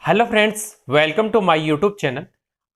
Hello friends, welcome to my YouTube channel.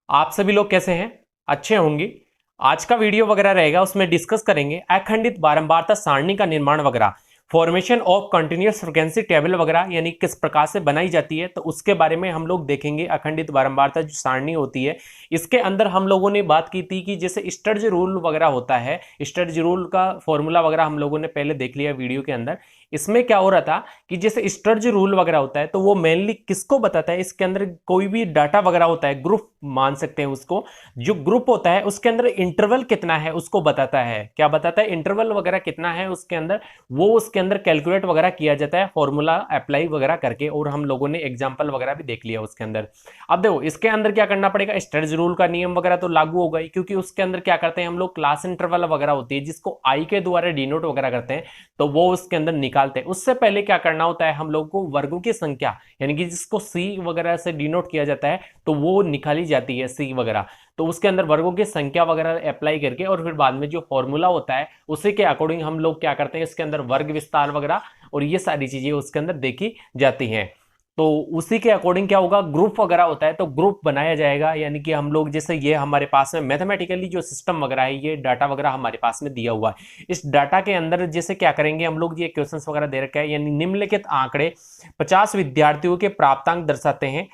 आप सभी लोग कैसे हैं? अच्छे होंगे। आज का वीडियो वगैरह रहेगा, उसमें डिस्कस करेंगे अखंडित बारंबारता सारणी का निर्माण वगैरह, formation of continuous frequency table वगैरह, यानी किस प्रकार से बनाई जाती है, तो उसके बारे में हम लोग देखेंगे। अखंडित बारंबारता जो सारणी होती है, इसके अंदर हम लोगों ने बात की थी कि जैसे स्टर्ज रूल वगैरह होता है, स्टर्ज रूल का फॉर्मूला वगैरह हम लोगों ने पहले देख लिया वीडियो के अंदर। इसमें क्या हो रहा था कि जैसे स्टर्ज रूल वगैरह होता है, तो वो मेनली किसको बताता है? इसके अंदर कोई भी डाटा वगैरह होता है, ग्रुप मान सकते हैं उसको। जो ग्रुप होता है उसके अंदर इंटरवल कितना है उसको बताता है। क्या बताता है? इंटरवल वगैरह कितना है उसके अंदर, वो उसके अंदर कैलकुलेट वगैरह किया जाता है फॉर्मूला अप्लाई वगैरह करके। और हम लोगों ने एग्जांपल वगैरह भी देख लिया उसके अंदर। अब देखो, इसके अंदर क्या करना पड़ेगा? स्टर्ज रूल का नियम वगैरह तो लागू होगा ही, क्योंकि उसके अंदर क्या करते हैं हम लोग, क्लास इंटरवल वगैरह होती है जिसको आई के द्वारा डिनोट वगैरह करते हैं, तो वो उसके अंदर निकालते हैं। उससे पहले क्या करना होता है हम लोग को? वर्गों की संख्या, यानी कि जिसको सी वगैरह से डिनोट किया जाता है, तो वो निकाली जाती है सी वगैरह। तो उसके अंदर वर्गों की संख्या वगैरह अप्लाई करके, और फिर बाद में जो फॉर्मूला होता है उसी के अकॉर्डिंग हम लोग क्या करते हैं, इसके अंदर वर्ग विस्तार वगैरह और ये सारी चीजें उसके अंदर देखी जाती हैं। तो उसी के अकॉर्डिंग क्या होगा, ग्रुप वगैरह होता है तो ग्रुप बनाया जाएगा। यानी कि हम लोग जैसे ये हमारे पास में मैथमेटिकली जो सिस्टम वगैरह है, ये डाटा वगैरह हमारे पास में दिया हुआ है। इस डाटा के अंदर जैसे क्या करेंगे हम लोग, ये क्वेश्चंस वगैरह दे रखा है, यानी निम्नलिखित आंकड़े 50 विद्यार्थियों के प्राप्तांक दर्शाते हैं।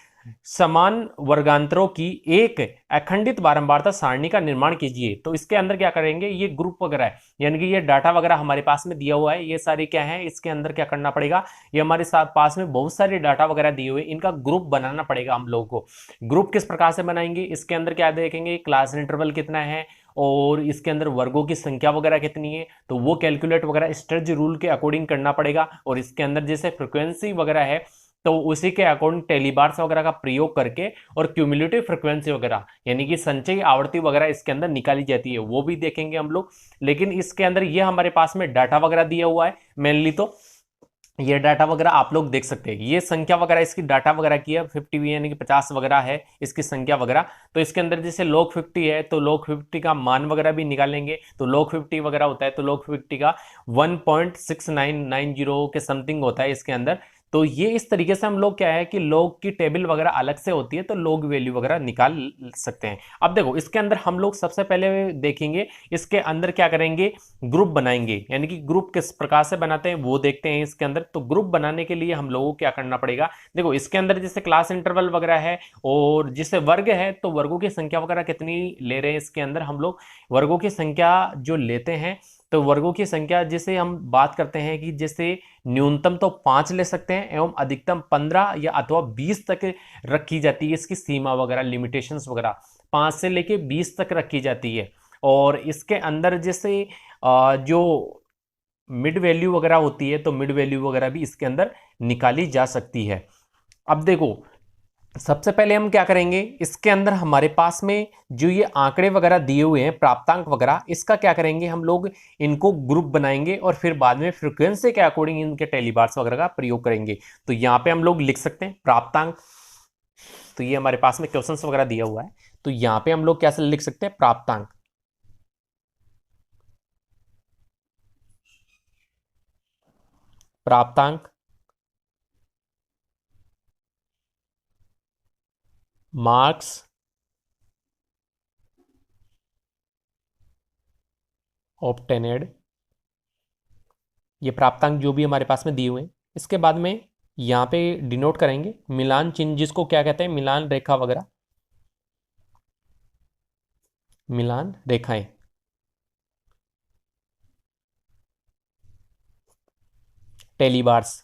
समान वर्गांतरों की एक अखंडित बारंबारता सारणी का निर्माण कीजिए। तो इसके अंदर क्या करेंगे, ये ग्रुप वगैरह है, यानी कि ये डाटा वगैरह हमारे पास में दिया हुआ है, ये सारे क्या है, इसके अंदर क्या करना पड़ेगा, ये हमारे साथ पास में बहुत सारे डाटा वगैरह दिए हुए, इनका ग्रुप बनाना पड़ेगा हम लोगों को। ग्रुप किस प्रकार से बनाएंगे? इसके अंदर क्या देखेंगे, क्लास इंटरवल कितना है और इसके अंदर वर्गों की संख्या वगैरह कितनी है, तो वो कैलकुलेट वगैरह स्टर्ज रूल के अकॉर्डिंग करना पड़ेगा। और इसके अंदर जैसे फ्रिक्वेंसी वगैरह है, तो उसी के अकॉर्डिंग टेलीबार्स वगैरह का प्रयोग करके और क्यूमुलेटिव फ्रिक्वेंसी वगैरह, यानी कि संचयी आवृत्ति वगैरह इसके अंदर निकाली जाती है, वो भी देखेंगे हम लोग। लेकिन इसके अंदर ये हमारे पास में डाटा वगैरह दिया हुआ है मेनली, तो ये डाटा वगैरह आप लोग देख सकते हैं। ये संख्या वगैरह इसकी डाटा वगैरह की है 50 यानी कि 50 वगैरह है इसकी संख्या वगैरह। तो इसके अंदर जैसे log 50 है, तो log 50 का मान वगैरह भी निकालेंगे। तो log 50 वगैरह होता है, तो log 50 का 1.6990 के समथिंग होता है इसके अंदर। तो ये इस तरीके से हम लोग क्या है कि log की टेबल वगैरह अलग से होती है, तो log वैल्यू वगैरह निकाल सकते हैं। अब देखो, इसके अंदर हम लोग सबसे पहले देखेंगे, इसके अंदर क्या करेंगे, ग्रुप बनाएंगे। यानी कि ग्रुप किस प्रकार से बनाते हैं वो देखते हैं इसके अंदर। तो ग्रुप बनाने के लिए हम लोगों को क्या करना पड़ेगा, देखो इसके अंदर जैसे क्लास इंटरवल वगैरह है और जैसे वर्ग है, तो वर्गों की संख्या वगैरह कितनी ले रहे हैं इसके अंदर हम लोग, वर्गों की संख्या जो लेते हैं, तो वर्गों की संख्या जैसे हम बात करते हैं कि जैसे न्यूनतम तो 5 ले सकते हैं एवं अधिकतम 15 या अथवा 20 तक रखी जाती है। इसकी सीमा वगैरह, लिमिटेशंस वगैरह 5 से लेके 20 तक रखी जाती है। और इसके अंदर जैसे जो मिड वैल्यू वगैरह होती है, तो मिड वैल्यू वगैरह भी इसके अंदर निकाली जा सकती है। अब देखो, सबसे पहले हम क्या करेंगे, इसके अंदर हमारे पास में जो ये आंकड़े वगैरह दिए हुए हैं, प्राप्तांक वगैरह, इसका क्या करेंगे हम लोग, इनको ग्रुप बनाएंगे और फिर बाद में फ्रीक्वेंसी के अकॉर्डिंग इनके टेलीबार्स वगैरह का प्रयोग करेंगे। तो यहां पे हम लोग लिख सकते हैं प्राप्तांक। तो ये हमारे पास में क्वेश्चंस वगैरह दिया हुआ है, तो यहां पे हम लोग कैसे लिख सकते हैं, प्राप्तांक। प्राप्तांक मार्क्स ऑब्टेनेड, ये प्राप्तांक जो भी हमारे पास में दिए हुए हैं। इसके बाद में यहाँ पे डिनोट करेंगे मिलान चिन्ह, जिसको क्या कहते हैं, मिलान रेखा वगैरह, मिलान रेखाएं। टेलीबार्स,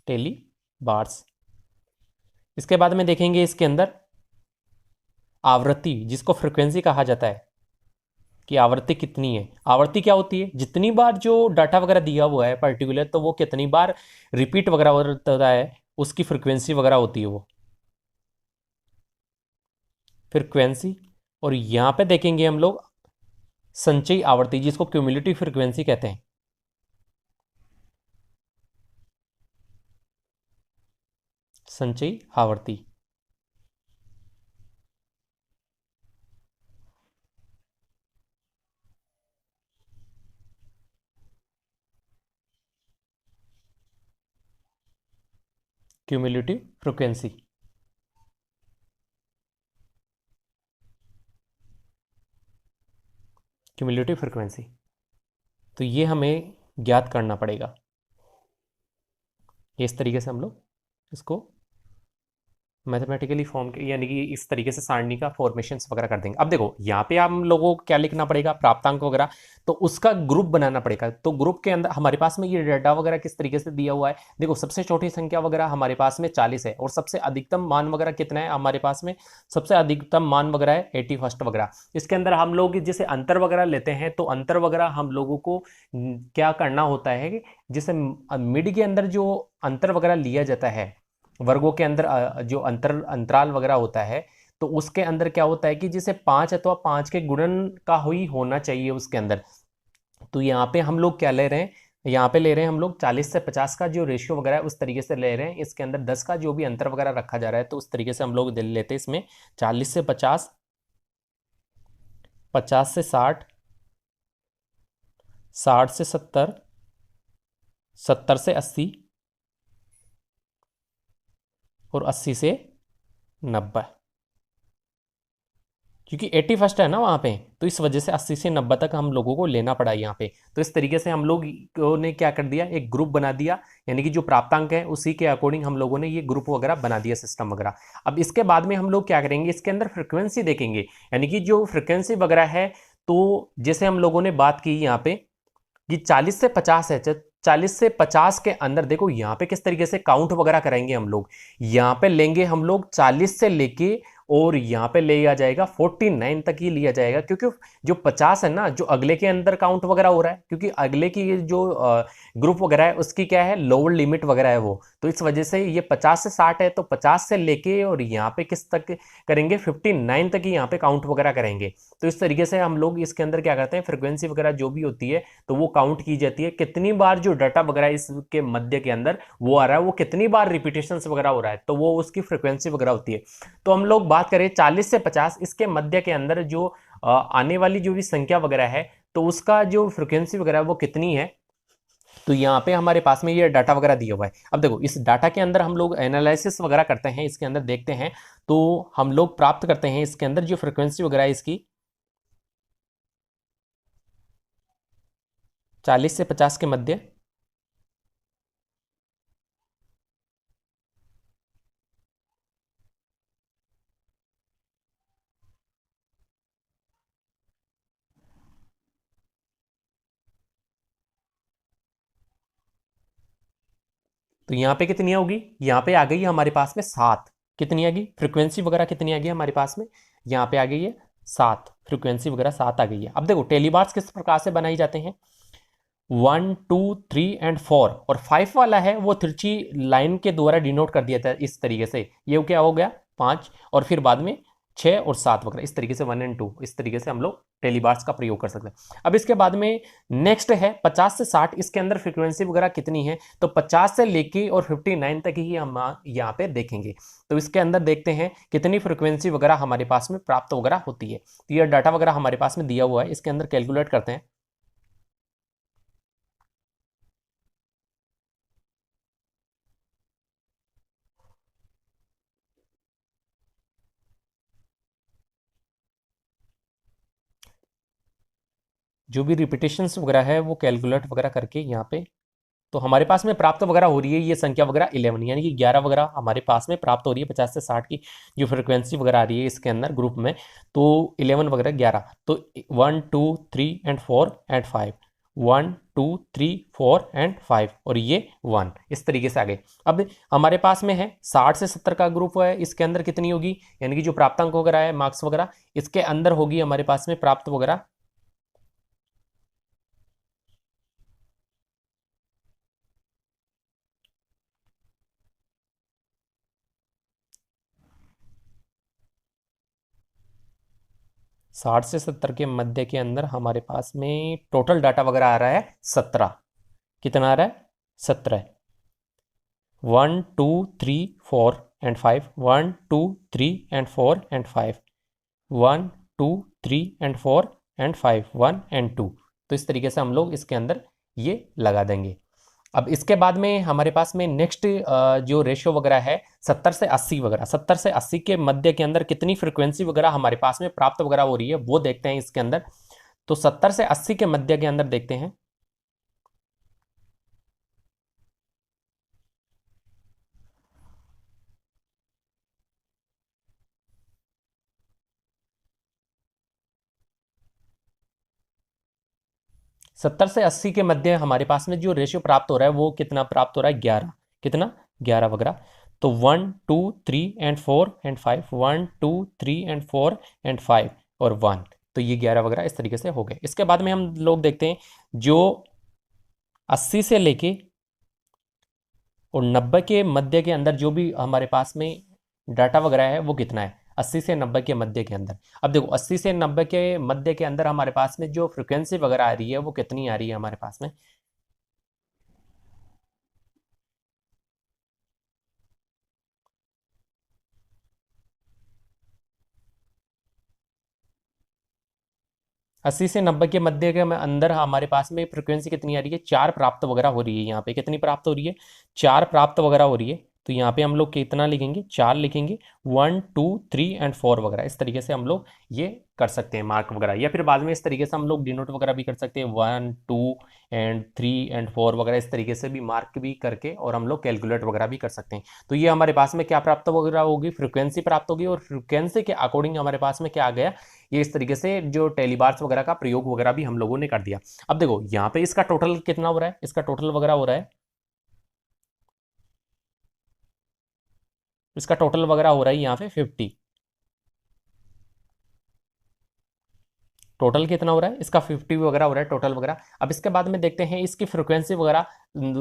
टेलीबार्स। इसके बाद में देखेंगे इसके अंदर आवृत्ति, जिसको फ्रिक्वेंसी कहा जाता है, कि आवृत्ति कितनी है। आवृत्ति क्या होती है, जितनी बार जो डाटा वगैरह दिया हुआ है पर्टिकुलर, तो वो कितनी बार रिपीट वगैरह होता है, उसकी फ्रिक्वेंसी वगैरह होती है वो फ्रिक्वेंसी। और यहाँ पे देखेंगे हम लोग संचयी आवर्ती, जिसको क्यूमुलेटिव फ्रीक्वेंसी कहते हैं। संचयी आवर्ती। Cumulative frequency. क्यूमुलेटिव फ्रिक्वेंसी, तो ये हमें ज्ञात करना पड़ेगा। इस तरीके से हम लोग इसको मैथमेटिकली फॉर्म यानी कि इस तरीके से सारणी का फॉर्मेशंस वगैरह कर देंगे। अब देखो यहाँ पे हम लोगों को क्या लिखना पड़ेगा, प्राप्तांक वगैरह, तो उसका ग्रुप बनाना पड़ेगा। तो ग्रुप के अंदर हमारे पास में ये डाटा वगैरह किस तरीके से दिया हुआ है, देखो सबसे छोटी संख्या वगैरह हमारे पास में 40 है, और सबसे अधिकतम मान वगैरह कितना है हमारे पास में, सबसे अधिकतम मान वगैरह है 81 वगैरह। इसके अंदर हम लोग जैसे अंतर वगैरह लेते हैं, तो अंतर वगैरह हम लोगों को क्या करना होता है कि जैसे मिड के अंदर जो अंतर वगैरह लिया जाता है, वर्गों के अंदर जो अंतराल वगैरह होता है, तो उसके अंदर क्या होता है कि जैसे 5 अथवा 5 के गुणन का ही होना चाहिए उसके अंदर। तो यहाँ पे हम लोग क्या ले रहे हैं, यहाँ पे ले रहे हैं हम लोग 40 से 50 का जो रेशियो वगैरह है उस तरीके से ले रहे हैं। इसके अंदर 10 का जो भी अंतर वगैरह रखा जा रहा है, तो उस तरीके से हम लोग लेते हैं इसमें 40 से 50, 50 से 60, 60 से 70, 70 से 80 और 80 से 90, क्योंकि 81 है ना वहाँ पे, तो इस वजह से 80 से 90 तक हम लोगों को लेना पड़ा यहाँ पे। तो इस तरीके से हम लोग ने क्या कर दिया, एक ग्रुप बना दिया, यानी कि जो प्राप्तांक है उसी के अकॉर्डिंग हम लोगों ने ये ग्रुप वगैरह बना दिया, सिस्टम वगैरह। अब इसके बाद में हम लोग क्या करेंगे, इसके अंदर फ्रिक्वेंसी देखेंगे, यानी कि जो फ्रिक्वेंसी वगैरह है, तो जैसे हम लोगों ने बात की यहाँ पे कि 40 से 50 है, 40 से 50 के अंदर देखो यहाँ पे किस तरीके से काउंट वगैरह कराएंगे हम लोग। यहाँ पे लेंगे हम लोग 40 से लेके और यहाँ पे ले आ जाएगा 49 तक ही लिया जाएगा, क्योंकि जो 50 है ना, जो अगले के अंदर काउंट वगैरह हो रहा है, क्योंकि अगले की जो ग्रुप वगैरह है उसकी क्या है, लोअर लिमिट वगैरह है वो, तो इस वजह से ये 50 से 60 है, तो 50 से लेके और यहाँ पे किस तक करेंगे, 59 तक ही यहाँ पे काउंट वगैरह करेंगे। तो इस तरीके से हम लोग इसके अंदर क्या करते हैं, फ्रिक्वेंसी वगैरह जो भी होती है तो वो काउंट की जाती है, कितनी बार जो डाटा वगैरह इसके मध्य के अंदर वो आ रहा है, वो कितनी बार रिपीटेशन वगैरह हो रहा है, तो वो उसकी फ्रिक्वेंसी वगैरह होती है। तो हम लोग बात करें 40 से 50, इसके मध्य के अंदर जो आने वाली जो भी संख्या वगैरह है, तो उसका जो फ्रिक्वेंसी वगैरह वो कितनी है, तो यहाँ पे हमारे पास में ये डाटा वगैरह दिया हुआ है। अब देखो इस डाटा के अंदर हम लोग एनालिसिस वगैरह करते हैं, इसके अंदर देखते हैं, तो हम लोग प्राप्त करते हैं इसके अंदर जो फ्रिक्वेंसी वगैरह है इसकी 40 से 50 के मध्य, तो यहाँ पे कितनी होगी, यहाँ पे आ गई हमारे पास में 7, कितनी आ गई फ्रिक्वेंसी वगैरह, कितनी आ गई हमारे पास में, यहाँ पे आ गई है 7, फ्रिक्वेंसी वगैरह 7 आ गई है। अब देखो टेलीबार्स किस प्रकार से बनाई जाते हैं, 1 2 3 एंड 4, और 5 वाला है वो तिरछी लाइन के द्वारा डिनोट कर दिया था इस तरीके से, ये क्या हो गया 5, और फिर बाद में 6 और 7 वगैरह, इस तरीके से 1 एंड 2, इस तरीके से हम लोग टेलीबार्स का प्रयोग कर सकते हैं। अब इसके बाद में नेक्स्ट है 50 से 60, इसके अंदर फ्रिक्वेंसी वगैरह कितनी है, तो 50 से लेके और 59 तक ही हम यहाँ पे देखेंगे। तो इसके अंदर देखते हैं कितनी फ्रिक्वेंसी वगैरह हमारे पास में प्राप्त वगैरह होती है। तो ये डाटा वगैरह हमारे पास में दिया हुआ है, इसके अंदर कैलकुलेट करते हैं। जो भी रिपीटेशंस वगैरह है वो कैलकुलेट वगैरह करके यहाँ पे, तो हमारे पास में प्राप्त वगैरह हो रही है ये संख्या वगैरह 11, यानी कि 11 वगैरह हमारे पास में प्राप्त हो रही है 50 से 60 की जो फ्रिक्वेंसी वगैरह आ रही है इसके अंदर ग्रुप में, तो 11 वगैरह 11, तो 1 2 3 एंड 4 एंड 5, 1 2 3 4 एंड 5 और ये 1, इस तरीके से आ गए। अब हमारे पास में है 60 से 70 का ग्रुप है, इसके अंदर कितनी होगी, यानी कि जो प्राप्तांक वगैरह है मार्क्स वगैरह, इसके अंदर होगी हमारे पास में प्राप्त वगैरह 60 से 70 के मध्य के अंदर हमारे पास में टोटल डाटा वगैरह आ रहा है 17, कितना आ रहा है 17, 1 2 3 4 and 5, 1 2 3 and 4 and 5, 1 2 3 and 4 and 5, 1 and 2, तो इस तरीके से हम लोग इसके अंदर ये लगा देंगे। अब इसके बाद में हमारे पास में नेक्स्ट जो रेशियो वगैरह है 70 से 80 वगैरह, 70 से 80 के मध्य के अंदर कितनी फ्रीक्वेंसी वगैरह हमारे पास में प्राप्त वगैरह हो रही है वो देखते हैं इसके अंदर। तो 70 से 80 के मध्य के अंदर देखते हैं। सत्तर से 80 के मध्य हमारे पास में जो रेशियो प्राप्त हो रहा है वो कितना प्राप्त हो रहा है, 11। कितना, 11 वगैरह। तो 1 2 3 एंड 4 एंड 5, 1 2 3 एंड 4 एंड 5 और 1। तो ये 11 वगैरह इस तरीके से हो गए। इसके बाद में हम लोग देखते हैं जो 80 से लेके और 90 के मध्य के अंदर जो भी हमारे पास में डाटा वगैरह है वो कितना है, 80 से 90 के मध्य के अंदर। अब देखो 80 से 90 के मध्य के अंदर हमारे पास में जो फ्रिक्वेंसी वगैरह आ रही है वो कितनी आ रही है हमारे पास में, 80 से 90 के मध्य के अंदर हमारे पास में फ्रिक्वेंसी कितनी आ रही है, 4 प्राप्त वगैरह हो रही है। यहाँ पे कितनी प्राप्त हो रही है, 4 प्राप्त वगैरह हो रही है। तो यहाँ पे हम लोग कितना लिखेंगे, 4 लिखेंगे। 1 2 3 एंड 4 वगैरह इस तरीके से हम लोग ये कर सकते हैं मार्क वगैरह, या फिर बाद में इस तरीके से हम लोग डिनोट वगैरह भी कर सकते हैं, 1 2 एंड 3 एंड 4 वगैरह इस तरीके से भी मार्क भी करके और हम लोग कैलकुलेट वगैरह भी कर सकते हैं। तो ये हमारे पास में क्या प्राप्त वगैरह होगी, फ्रिक्वेंसी प्राप्त होगी, और फ्रिक्वेंसी के अकॉर्डिंग हमारे पास में क्या आ गया, ये इस तरीके से जो टेलीबार्स वगैरह का प्रयोग वगैरह भी हम लोगों ने कर दिया। अब देखो यहाँ पे इसका टोटल कितना हो रहा है, इसका टोटल वगैरह हो रहा है, इसका टोटल वगैरह हो रहा है यहाँ पे 50। टोटल कितना हो रहा है इसका, 50 वगैरह हो रहा है टोटल वगैरह। अब इसके बाद में देखते हैं इसकी फ्रिक्वेंसी वगैरह,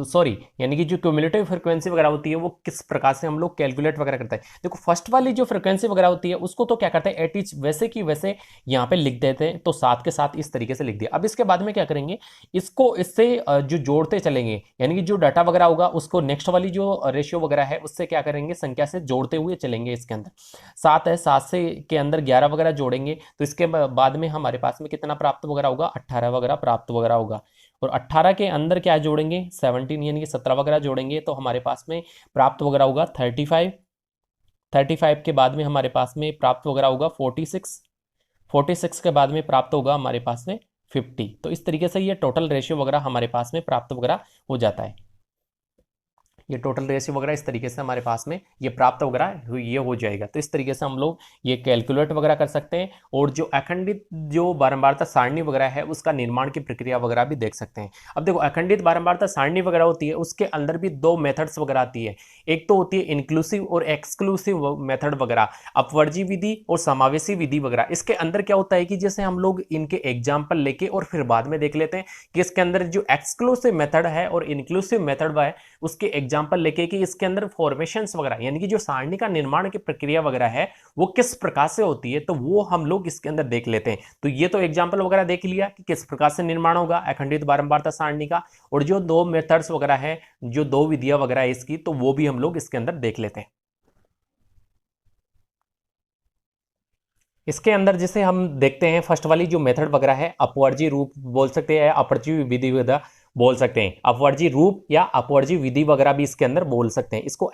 सॉरी यानी कि जो क्यूमुलेटिव फ्रिक्वेंसी वगैरह होती है वो किस प्रकार से हम लोग कैलकुलेट वगैरह करते हैं। देखो फर्स्ट वाली जो फ्रिक्वेंसी वगैरह होती है उसको तो क्या करते हैं, एट इच वैसे की वैसे यहाँ पे लिख देते हैं, तो साथ के साथ इस तरीके से लिख दिया। अब इसके बाद में क्या करेंगे, इसको इससे जो जोड़ते चलेंगे, यानी कि जो डाटा वगैरह होगा उसको नेक्स्ट वाली जो रेशियो वगैरह है उससे क्या करेंगे, संख्या से जोड़ते हुए चलेंगे। इसके अंदर 7 है, 7 से के अंदर 11 वगैरह जोड़ेंगे तो इसके बाद में हमारे पास में कितना प्राप्त वगैरह होगा, 18 वगैरह प्राप्त वगैरह होगा। और 18 के अंदर क्या जोड़ेंगे, 17 यानी कि 17 वगैरह जोड़ेंगे तो हमारे पास में प्राप्त वगैरह होगा 35। 35 के बाद में हमारे पास में प्राप्त वगैरह होगा 46। 46 के बाद में प्राप्त होगा हमारे पास में 50। तो इस तरीके से ये टोटल रेशियो वगैरह हमारे पास में प्राप्त वगैरह हो जाता है। ये टोटल रेशियो वगैरह इस तरीके से हमारे पास में ये प्राप्त वगैरह ये हो जाएगा। तो इस तरीके से हम लोग ये कैलकुलेट वगैरह कर सकते हैं, और जो अखंडित जो बारंबारता सारणी वगैरह है उसका निर्माण की प्रक्रिया वगैरह भी देख सकते हैं। अब देखो अखंडित बारंबारता सारणी वगैरह होती है, उसके अंदर भी दो मेथड्स वगैरह आती है। एक तो होती है इंक्लूसिव और एक्सक्लूसिव मेथड वगैरह, अपवर्जी विधि और समावेशी विधि वगैरह। इसके अंदर क्या होता है कि जैसे हम लोग इनके एग्जाम्पल लेके और फिर बाद में देख लेते हैं कि इसके अंदर जो एक्सक्लूसिव मेथड है और इंक्लूसिव मेथड है उसके एग्जाम्पल लेके कि इसके अंदर फॉर्मेशंस वगैरह यानी कि जो सारणी का निर्माण की प्रक्रिया वगैरह है वो किस प्रकार से होती है, तो वो हम लोग इसके अंदर देख लेते हैं। तो ये तो एग्जाम्पल वगैरह देख लिया कि किस प्रकार से निर्माण होगा अखंडित बारंबारता सारणी का, और जो दो मेथड्स वगैरह है, जो दो विधियां वगैरह है इसकी, तो वो भी हम लोग इसके अंदर देख लेते हैं। इसके अंदर जैसे हम देखते हैं फर्स्ट वाली जो मेथड वगैरह है, अपवर्जी रूप बोल सकते हैं, अपवर्जी विधि वगैरह बोल सकते हैं, अपवर्जी रूप या अपवर्जी विधि वगैरह भी इसके अंदर बोल सकते हैं। इसको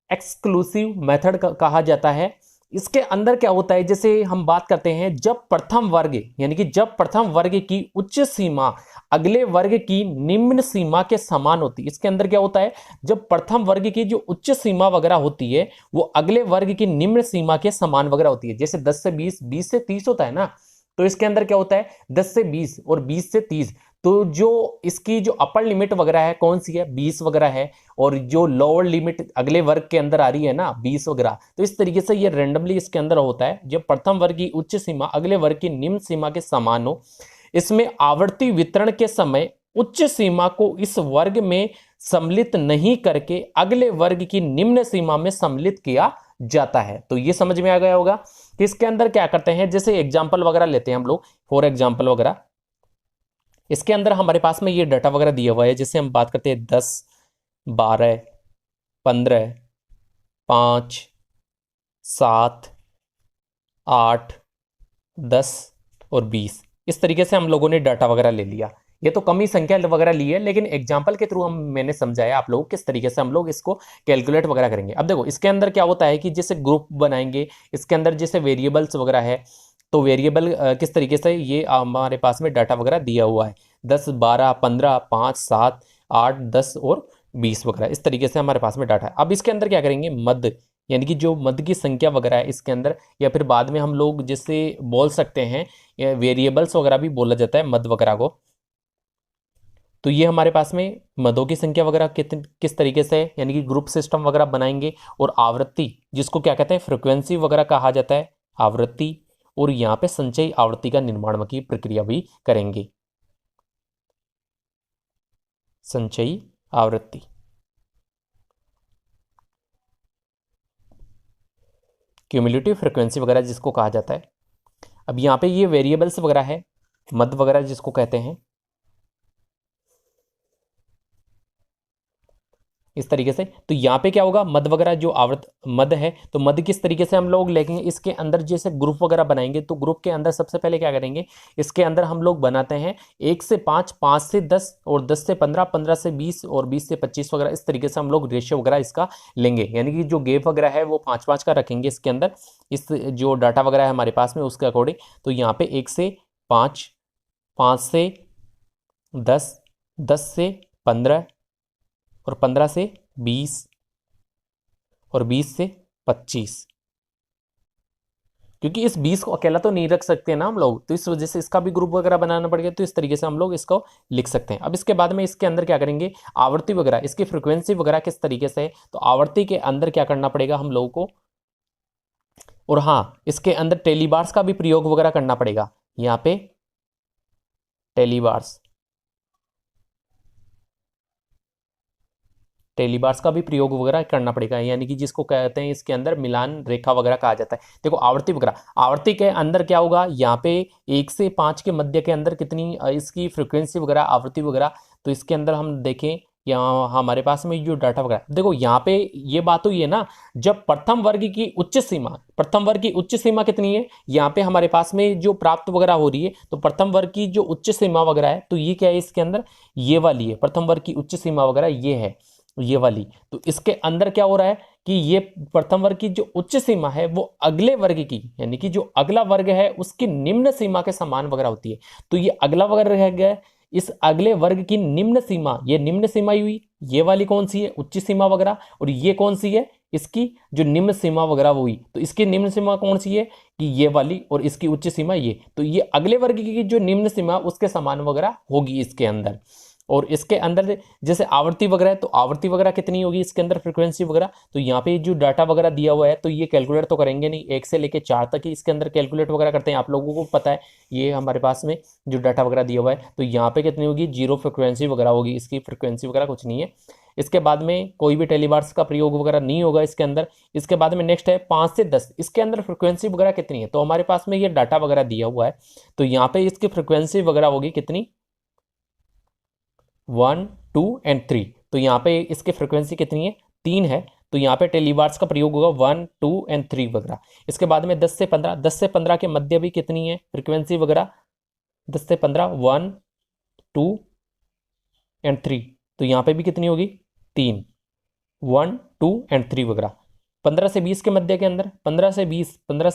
एक्सक्लूसिव मेथड कहा जाता है। इसके अंदर क्या होता है, जैसे हम बात करते हैं जब प्रथम वर्ग यानी कि जब प्रथम वर्ग की उच्च सीमा अगले वर्ग की निम्न सीमा के समान होती है। इसके अंदर क्या होता है, जब प्रथम वर्ग की जो उच्च सीमा वगैरह होती है वो अगले वर्ग की निम्न सीमा के समान वगैरह होती है। जैसे 10 से 20, 20 से 30 होता है ना, तो इसके अंदर क्या होता है 10 से 20 और 20 से 30। तो जो इसकी जो अपर लिमिट वगैरह है कौन सी है, 20 वगैरह है, और जो लोअर लिमिट अगले वर्ग के अंदर आ रही है ना 20 वगैरह। तो इस तरीके से ये रैंडमली इसके अंदर होता है। जब प्रथम वर्ग की उच्च सीमा अगले वर्ग की निम्न सीमा के समान हो, इसमें आवर्ती वितरण के समय उच्च सीमा को इस वर्ग में सम्मिलित नहीं करके अगले वर्ग की निम्न सीमा में सम्मिलित किया जाता है। तो ये समझ में आ गया होगा कि इसके अंदर क्या करते हैं। जैसे एग्जाम्पल वगैरह लेते हैं हम लोग, फॉर एग्जाम्पल वगैरह इसके अंदर हमारे पास में ये डाटा वगैरह दिया हुआ है। जैसे हम बात करते हैं 10, 12, 15, 5, 7, 8, 10 और 20, इस तरीके से हम लोगों ने डाटा वगैरह ले लिया। ये तो कम ही संख्या वगैरह ली है, लेकिन एग्जाम्पल के थ्रू हम मैंने समझाया आप लोग किस तरीके से हम लोग इसको कैलकुलेट वगैरह करेंगे। अब देखो इसके अंदर क्या होता है कि जैसे ग्रुप बनाएंगे, इसके अंदर जैसे वेरिएबल्स वगैरह है, तो वेरिएबल किस तरीके से ये हमारे पास में डाटा वगैरह दिया हुआ है 10 12 15 5 7 8 10 और 20 वगैरह, इस तरीके से हमारे पास में डाटा है। अब इसके अंदर क्या करेंगे, मध्य यानी कि जो मध्य की संख्या वगैरह है इसके अंदर, या फिर बाद में हम लोग जैसे बोल सकते हैं वेरिएबल्स वगैरह भी बोला जाता है मध्य वगैरह को। तो ये हमारे पास में मदों की संख्या वगैरह किस तरीके से है, यानी कि ग्रुप सिस्टम वगैरह बनाएंगे। और आवृत्ति जिसको क्या कहते हैं, फ्रिक्वेंसी वगैरह कहा जाता है, आवृत्ति। और यहाँ पे संचयी आवृत्ति का निर्माण की प्रक्रिया भी करेंगे, संचयी आवृत्ति। क्यूमुलेटिव फ्रिक्वेंसी वगैरह जिसको कहा जाता है। अब यहाँ पे ये वेरिएबल्स वगैरह है, मद वगैरह जिसको कहते हैं, इस तरीके से। तो यहाँ पे क्या होगा, मद वगैरह जो आवृत मद है, तो मद किस तरीके से हम लोग लेंगे, इसके अंदर जैसे ग्रुप वगैरह बनाएंगे, तो ग्रुप के अंदर सबसे पहले क्या करेंगे, इसके अंदर हम लोग बनाते हैं 1 से 5, 5 से 10 और 10 से 15, 15 से 20 और 20 से 25 वगैरह, इस तरीके से हम लोग रेशियो वगैरह इसका लेंगे। यानी कि जो गैप वगैरह है वो 5-5 का रखेंगे इसके अंदर, इस जो डाटा वगैरह है हमारे पास में उसके अकॉर्डिंग। तो यहाँ पे 1 से 5, 5 से 10, 10 से 15 और 15 से 20 और 20 से 25, क्योंकि इस 20 को अकेला तो नहीं रख सकते ना हम लोग, तो इस वजह से इसका भी ग्रुप वगैरह बनाना पड़ेगा। तो इस तरीके से हम लोग इसको लिख सकते हैं। अब इसके बाद में इसके अंदर क्या करेंगे, आवृत्ति वगैरह, इसकी फ्रीक्वेंसी वगैरह किस तरीके से है, तो आवृत्ति के अंदर क्या करना पड़ेगा हम लोगों को, और हाँ इसके अंदर टेलीबार्स का भी प्रयोग वगैरह करना पड़ेगा। यहाँ पे टेलीबार्स टेलीबार्स का भी प्रयोग वगैरह करना पड़ेगा, यानी कि जिसको कहते हैं इसके अंदर मिलान रेखा वगैरह कहा जाता है। देखो आवृत्ति वगैरह, आवृत्ति के अंदर क्या होगा, यहाँ पे 1 से 5 के मध्य के अंदर कितनी इसकी फ्रिक्वेंसी वगैरह, आवृत्ति वगैरह। तो इसके अंदर हम देखें यहाँ हमारे पास में जो डाटा वगैरह, देखो यहाँ पे ये बात हुई है ना, जब प्रथम वर्ग की उच्च सीमा, प्रथम वर्ग की उच्च सीमा कितनी है, यहाँ पे हमारे पास में जो प्राप्त वगैरह हो रही है, तो प्रथम वर्ग की जो उच्च सीमा वगैरह है, तो ये क्या है इसके अंदर, ये वाली है प्रथम वर्ग की उच्च सीमा वगैरह, ये है ये वाली। तो इसके अंदर क्या हो रहा है कि ये प्रथम वर्ग की जो उच्च सीमा है वो अगले वर्ग की, यानी कि जो अगला वर्ग है उसकी निम्न सीमा के समान वगैरह होती है। तो ये अगला वर्ग है, इस अगले वर्ग की निम्न सीमा, ये निम्न सीमा हुई, ये वाली कौन सी है, उच्च सीमा वगैरह, और ये कौन सी है, इसकी जो निम्न सीमा वगैरह हुई। तो इसकी निम्न सीमा कौन सी है कि ये वाली, और इसकी उच्च सीमा ये। तो ये अगले वर्ग की जो निम्न सीमा उसके समान वगैरह होगी इसके अंदर। और इसके अंदर जैसे आवृत्ति वगैरह, तो आवृत्ति वगैरह कितनी होगी इसके अंदर, फ्रीक्वेंसी वगैरह। तो यहाँ पे जो डाटा वगैरह दिया हुआ है, तो ये कैलकुलेट तो करेंगे नहीं, 1 से लेके 4 तक ही इसके अंदर कैलकुलेट वगैरह करते हैं। आप लोगों को पता है ये हमारे पास में जो डाटा वगैरह दिया हुआ है, तो यहाँ पे कितनी होगी, 0 फ्रिक्वेंसी वगैरह होगी, इसकी फ्रिक्वेंसी वगैरह कुछ नहीं है। इसके बाद में कोई भी टेलीबार्स का प्रयोग वगैरह नहीं होगा इसके अंदर। इसके बाद में नेक्स्ट है 5 से 10, इसके अंदर फ्रिक्वेंसी वगैरह कितनी है, तो हमारे पास में ये डाटा वगैरह दिया हुआ है, तो यहाँ पे इसकी फ्रिक्वेंसी वगैरह होगी कितनी, 1 2 एंड 3। तो यहाँ पे इसकी फ्रिक्वेंसी कितनी है, 3 है। तो यहाँ पे टेलीबार्स का प्रयोग होगा 1 2 एंड 3 वगैरह। इसके बाद में 10 से 15, 10 से 15 के मध्य भी कितनी है फ्रिक्वेंसी वगैरह, 10 से 15 1 2 एंड 3। तो यहाँ पे भी कितनी होगी, 3, 1 2 एंड 3 वगैरह। 15 से 20 के मध्य के अंदर, 15 से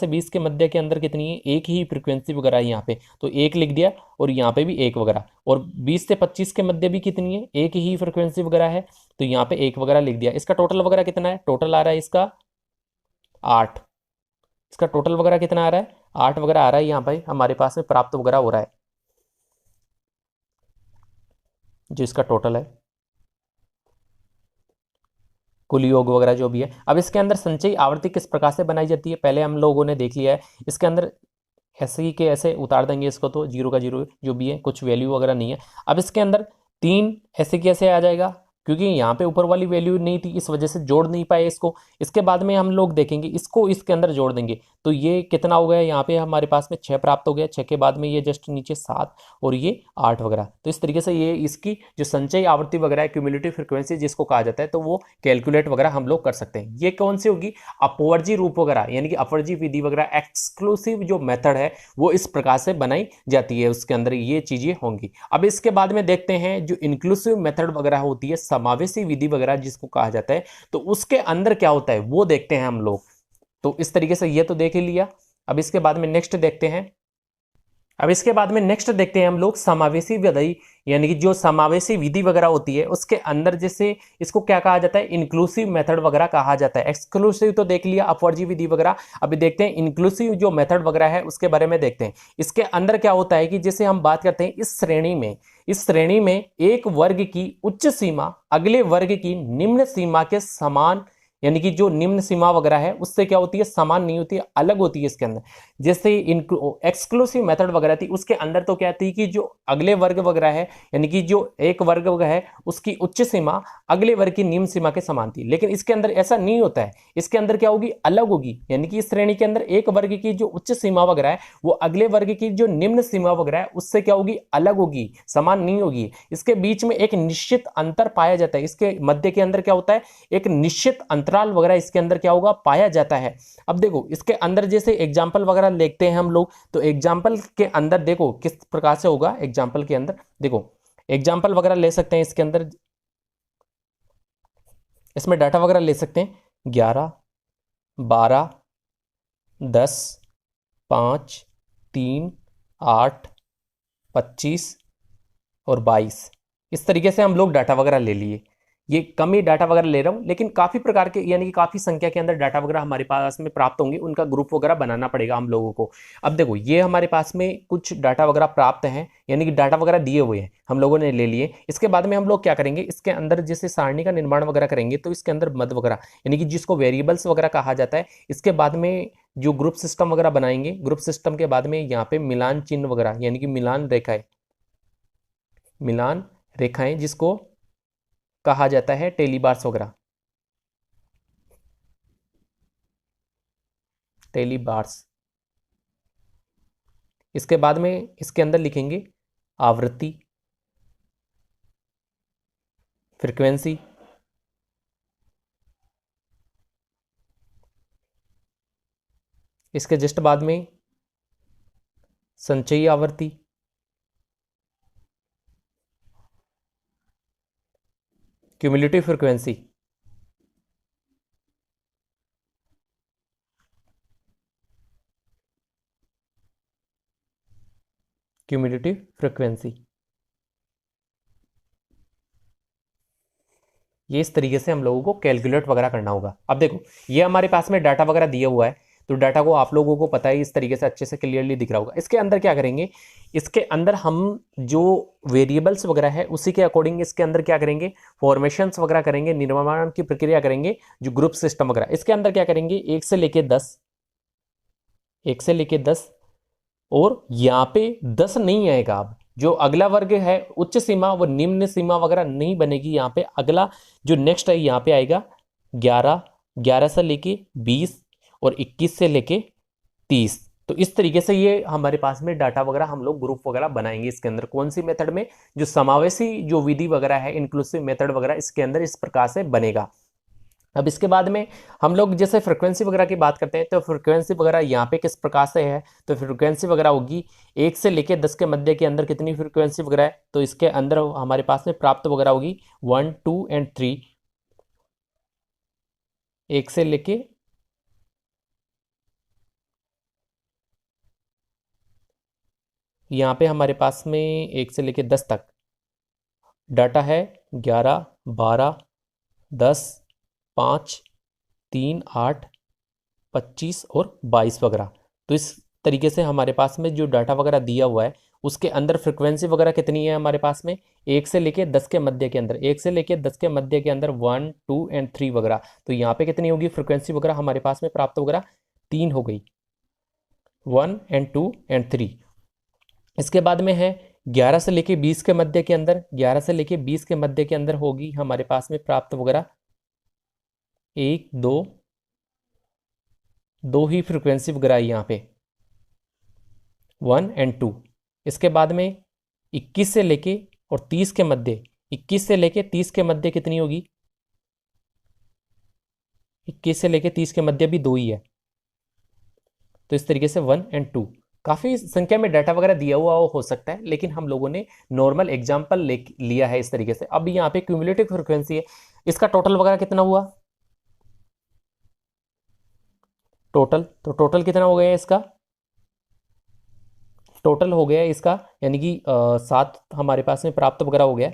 20 के मध्य के अंदर कितनी है, एक ही फ्रिक्वेंसी वगैरह है यहाँ पे, तो एक लिख दिया, और यहाँ पे भी एक वगैरह। और 20 से 25 के मध्य भी कितनी है, एक ही फ्रिक्वेंसी वगैरह है, तो यहाँ पे एक वगैरह लिख दिया। इसका टोटल वगैरह कितना है, टोटल आ रहा है इसका 8, इसका टोटल वगैरह कितना आ रहा है, 8 वगैरह आ रहा है यहाँ पे हमारे पास में प्राप्त वगैरह हो रहा है, जो इसका टोटल है कुल योग वगैरह जो भी है। अब इसके अंदर संचयी आवृत्ति किस प्रकार से बनाई जाती है, पहले हम लोगों ने देख लिया है। इसके अंदर ऐसे ही के ऐसे उतार देंगे इसको, तो 0 का 0 जो भी है, कुछ वैल्यू वगैरह नहीं है। अब इसके अंदर 3 ऐसे कैसे आ जाएगा, क्योंकि यहाँ पे ऊपर वाली वैल्यू नहीं थी, इस वजह से जोड़ नहीं पाए इसको। इसके बाद में हम लोग देखेंगे इसको इसके अंदर जोड़ देंगे तो ये कितना हो गया, यहाँ पे हमारे पास में 6 प्राप्त हो गया, 6 के बाद में ये जस्ट नीचे 7 और ये 8 वगैरह। तो इस तरीके से ये इसकी जो संचयी आवृत्ति वगैरह है, क्यूमुलेटिव फ्रीक्वेंसी जिसको कहा जाता है, तो वो कैलकुलेट वगैरह हम लोग कर सकते हैं। ये कौन सी होगी, अपवर्जी रूप वगैरह यानी कि अपवर्जी विधि वगैरह, एक्सक्लूसिव जो मेथड है वो इस प्रकार से बनाई जाती है, उसके अंदर ये चीजें होंगी। अब इसके बाद में देखते हैं जो इंक्लूसिव मेथड वगैरह होती है, समावेशी विधि वगैरह जिसको कहा जाता है, तो उसके अंदर क्या होता है वो देखते हैं हम लोग। तो इस तरीके से ये तो देख ही लिया। अब इसके बाद में नेक्स्ट देखते हैं, हम लोग समावेशी विधि, यानी कि जो समावेशी विधि वगैरह होती है उसके अंदर जैसे इसको क्या कहा जाता है, इंक्लूसिव मेथड वगैरह कहा जाता है। एक्सक्लूसिव तो देख लिया, अपवर्जी विधि वगैरह। अभी देखते हैं इंक्लूसिव जो मेथड वगैरह है उसके बारे में देखते हैं। इसके अंदर क्या होता है कि जैसे हम बात करते हैं इस श्रेणी में एक वर्ग की उच्च सीमा अगले वर्ग की निम्न सीमा के समान, यानी कि जो निम्न सीमा वगैरह है उससे क्या होती है, समान नहीं होती है, अलग होती है इसके अंदर। जैसे एक्सक्लूसिव मेथड वगैरह थी उसके अंदर तो क्या थी कि जो अगले वर्ग वगैरह है, यानी कि जो एक वर्ग वगैरह है उसकी उच्च सीमा अगले वर्ग की निम्न सीमा के समान थी। लेकिन इसके अंदर ऐसा नहीं होता है, इसके अंदर क्या होगी, अलग होगी। यानी कि इस श्रेणी के अंदर एक वर्ग की जो उच्च सीमा वगैरह है वो अगले वर्ग की जो निम्न सीमा वगैरह है उससे क्या होगी, अलग होगी, समान नहीं होगी। इसके बीच में एक निश्चित अंतर पाया जाता है, इसके मध्य के अंदर क्या होता है, एक निश्चित अंतराल वगैरह इसके अंदर क्या होगा, पाया जाता है। अब देखो इसके अंदर जैसे एग्जांपल वगैरह देखते हैं हम लोग, तो एग्जांपल के अंदर देखो किस प्रकार से होगा। एग्जांपल के अंदर देखो एग्जांपल वगैरह ले सकते हैं, इसके अंदर इसमें डाटा वगैरह ले सकते हैं 11, 12, 10, 5, 3, 8, 25 और 22। इस तरीके से हम लोग डाटा वगैरह ले लिए। ये कम ही डाटा वगैरह ले रहा हूं, लेकिन काफी प्रकार के यानी कि काफी संख्या के अंदर डाटा वगैरह हमारे पास में प्राप्त होंगे, उनका ग्रुप वगैरह बनाना पड़ेगा हम लोगों को। अब देखो ये हमारे पास में कुछ डाटा वगैरह प्राप्त हैं, यानी कि डाटा वगैरह दिए हुए हैं, हम लोगों ने ले लिए। इसके बाद में हम लोग क्या करेंगे, इसके अंदर जैसे सारणी का निर्माण वगैरह करेंगे तो इसके अंदर मद वगैरह, यानी कि जिसको वेरिएबल्स वगैरह कहा जाता है, इसके बाद में जो ग्रुप सिस्टम वगैरह बनाएंगे, ग्रुप सिस्टम के बाद में यहाँ पे मिलान चिन्ह वगैरह, यानी कि मिलान रेखाएं जिसको कहा जाता है टेलीबार्स वगैरह, टेलीबार्स। इसके बाद में इसके अंदर लिखेंगे आवृत्ति, फ्रीक्वेंसी, इसके जस्ट बाद में संचयी आवृत्ति, क्यूमुलेटिव फ्रीक्वेंसी, क्यूमुलेटिव फ्रीक्वेंसी। ये इस तरीके से हम लोगों को कैलकुलेट वगैरह करना होगा। अब देखो ये हमारे पास में डाटा वगैरह दिया हुआ है, तो डाटा को आप लोगों को पता है इस तरीके से अच्छे से क्लियरली दिख रहा होगा। इसके अंदर क्या करेंगे, इसके अंदर हम जो वेरिएबल्स वगैरह है उसी के अकॉर्डिंग इसके अंदर क्या करेंगे, फॉर्मेशंस वगैरह करेंगे, निर्माण की प्रक्रिया करेंगे, जो ग्रुप सिस्टम वगैरह। इसके अंदर क्या करेंगे, 1 से लेके 10, और यहाँ पे 10 नहीं आएगा। अब जो अगला वर्ग है उच्च सीमा वो निम्न सीमा वगैरह नहीं बनेगी, यहाँ पे अगला जो नेक्स्ट है यहाँ पे आएगा 11, 11 से लेके 20 और 21 से लेके 30। तो इस तरीके से ये हमारे पास में डाटा वगैरह हम लोग ग्रुप वगैरह बनाएंगे। इसके अंदर कौन सी मेथड में, जो समावेशी जो विधि वगैरह है, इंक्लूसिव मेथड वगैरह, इसके अंदर इस प्रकार से बनेगा। अब इसके बाद में हम लोग जैसे फ्रीक्वेंसी वगैरह की बात करते हैं, तो फ्रीक्वेंसी वगैरह यहाँ पे किस प्रकार से है, तो फ्रीक्वेंसी वगैरह होगी 1 से लेके 10 के मध्य के अंदर कितनी फ्रीक्वेंसी वगैरह है, तो इसके अंदर हमारे पास में प्राप्त वगैरह होगी 1, 2 एंड 3। 1 से लेके यहाँ पे हमारे पास में 1 से लेके 10 तक डाटा है 11, 12, 10, 5, 3, 8, 25 और 22 वगैरह। तो इस तरीके से हमारे पास में जो डाटा वगैरह दिया हुआ है उसके अंदर फ्रीक्वेंसी वगैरह कितनी है हमारे पास में, 1 से लेके 10 के मध्य के अंदर, 1 से लेके 10 के मध्य के अंदर 1, 2 एंड 3 वगैरह। तो यहाँ पे कितनी होगी फ्रीक्वेंसी वगैरह हमारे पास में प्राप्त वगैरह 3 हो गई, 1 एंड 2 एंड 3। इसके बाद में है 11 से लेके 20 के मध्य के अंदर, 11 से लेके 20 के मध्य के अंदर होगी हमारे पास में प्राप्त वगैरह 1 2 दो ही फ्रीक्वेंसी वगैरह आई यहाँ पे 1 और 2। इसके बाद में 21 से लेके और 30 के मध्य, 21 से लेके 30 के मध्य कितनी होगी? 21 से लेके 30 के मध्य भी 2 ही है, तो इस तरीके से 1 और 2। काफ़ी संख्या में डाटा वगैरह दिया हुआ हो सकता है, लेकिन हम लोगों ने नॉर्मल एग्जाम्पल लिया है इस तरीके से। अब यहाँ पे क्यूमुलेटिव फ्रीक्वेंसी है, इसका टोटल वगैरह कितना हुआ? टोटल, तो टोटल कितना हो गया इसका? टोटल हो गया इसका यानी कि 7 हमारे पास में प्राप्त वगैरह हो गया।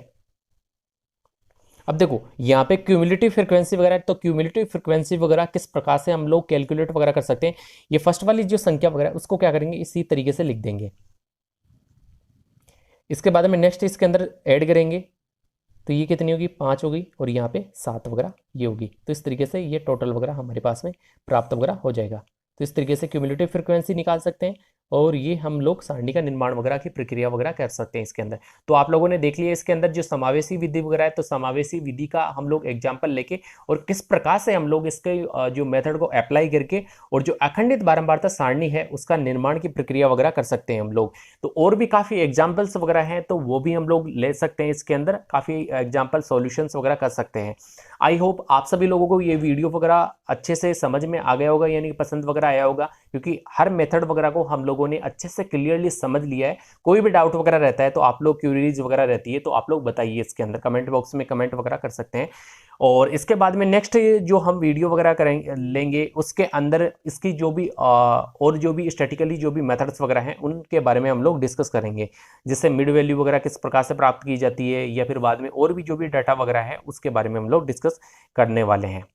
अब देखो यहाँ पे क्यूमुलेटिव फ्रीक्वेंसी वगैरह, तो क्यूमुलेटिव फ्रीक्वेंसी वगैरह किस प्रकार से हम लोग कैलकुलेट वगैरह कर सकते हैं? ये फर्स्ट वाली जो संख्या वगैरह उसको क्या करेंगे, इसी तरीके से लिख देंगे। इसके बाद में नेक्स्ट इसके अंदर ऐड करेंगे, तो ये कितनी होगी? 5 होगी, और यहाँ पे 7 वगैरह ये होगी। तो इस तरीके से ये टोटल वगैरह हमारे पास में प्राप्त वगैरह हो जाएगा। तो इस तरीके से क्यूमुलेटिव फ्रीक्वेंसी निकाल सकते हैं, और ये हम लोग सारणी का निर्माण वगैरह की प्रक्रिया वगैरह कर सकते हैं इसके अंदर। तो आप लोगों ने देख लिया इसके अंदर जो समावेशी विधि वगैरह है, तो समावेशी विधि का हम लोग एग्जाम्पल लेके और किस प्रकार से हम लोग इसके जो मेथड को अप्लाई करके और जो अखंडित बारंबारता सारणी है उसका निर्माण की प्रक्रिया वगैरह कर सकते हैं हम लोग। तो और भी काफ़ी एग्जाम्पल्स वगैरह हैं, तो वो भी हम लोग ले सकते हैं इसके अंदर, काफ़ी एग्जाम्पल सॉल्यूशंस वगैरह कर सकते हैं। आई होप आप सभी लोगों को ये वीडियो वगैरह अच्छे से समझ में आ गया होगा, यानी कि पसंद वगैरह आया होगा, क्योंकि हर मेथड वगैरह को हम लोगों ने अच्छे से क्लियरली समझ लिया है। कोई भी डाउट वगैरह रहता है तो आप लोग, क्यूरीज वगैरह रहती है तो आप लोग बताइए इसके अंदर, कमेंट बॉक्स में कमेंट वगैरह कर सकते हैं। और इसके बाद में नेक्स्ट जो हम वीडियो वगैरह करेंगे लेंगे उसके अंदर इसकी जो भी और जो भी स्टैटिकली जो भी मेथड्स वगैरह हैं उनके बारे में हम लोग डिस्कस करेंगे, जैसे मिड वैल्यू वगैरह किस प्रकार से प्राप्त की जाती है, या फिर बाद में और भी जो भी डाटा वगैरह है उसके बारे में हम लोग डिस्कस करने वाले हैं।